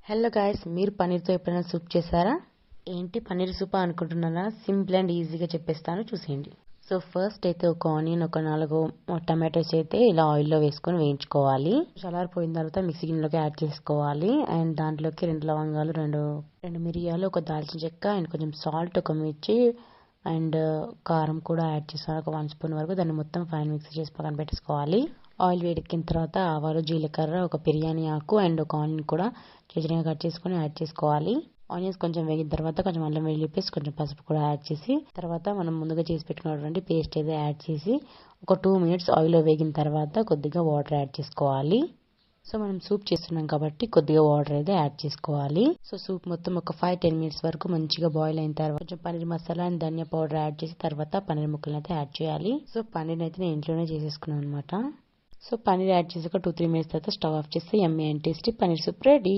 Hello guys, మీరు పన్నీర్తో ఎప్పుడైనా soup చేశారా? ఏంటి పన్నీర్ సూప్ అనుకుంటున్నారా? సింపుల్ అండ్ ఈజీగా చెప్పేస్తాను, చూసేయండి. సో ఫస్ట్ అయితే ఒక ఆనియన్, ఒక 4 టమాటోస్ అయితే ఇలా ఆయిల్లో వేసుకొని వేయించుకోవాలి. చల్లారిపోయిన తర్వాత మిక్సీ గిన్నెలోకి యాడ్ చేసుకోవాలి. అండ్ దాంట్లోకి 2 లవంగాలు, రెండు మిరియాలు, ఒక దాల్చిన చెక్క అండ్ కొంచెం సాల్ట్, ఒక మిర్చి అండ్ కారం కూడా యాడ్ చేస్తాను, ఒక 1 స్పూన్ వరకు. దాన్ని మొత్తం ఫైన్ మిక్సీ చేసి పక్కన పెట్టేసుకోవాలి. ఆయిల్ వేడెక్కిన తర్వాత ఆవాలు, జీలకర్ర, ఒక బిర్యానీ ఆకు అండ్ ఒక ఆనియన్ కూడా చిన్నగా కట్ చేసుకొని యాడ్ చేసుకోవాలి. ఆనియన్స్ కొంచెం వేగిన తర్వాత కొంచెం అల్లం వెల్లుల్లి పేస్ట్, కొంచెం పసుపు కూడా యాడ్ చేసి తర్వాత మనం ముందుగా చేసి పెట్టుకున్నటువంటి పేస్ట్ అయితే యాడ్ చేసి ఒక 2 మినిట్స్ ఆయిల్లో వేగిన తర్వాత కొద్దిగా వాటర్ యాడ్ చేసుకోవాలి. సో మనం సూప్ చేస్తున్నాం కాబట్టి కొద్దిగా వాటర్ అయితే యాడ్ చేసుకోవాలి. సో సూప్ మొత్తం ఒక 5-10 మినిట్స్ వరకు మంచిగా బాయిల్ అయిన తర్వాత కొంచెం పన్నీర్ మసాలా అండ్ ధనియా పౌడర్ యాడ్ చేసి తర్వాత పన్నీర్ ముక్కలను అయితే యాడ్ చేయాలి. సో పన్నీర్ అయితే నేను ఇంట్లోనే చేసేసుకున్నాను అనమాట. సో పన్నీర్ యాడ్ చేసి ఒక 2-3 మినిట్స్ తర్వాత స్టవ్ ఆఫ్ చేస్తే యమ్మీ and tasty paneer soup ready.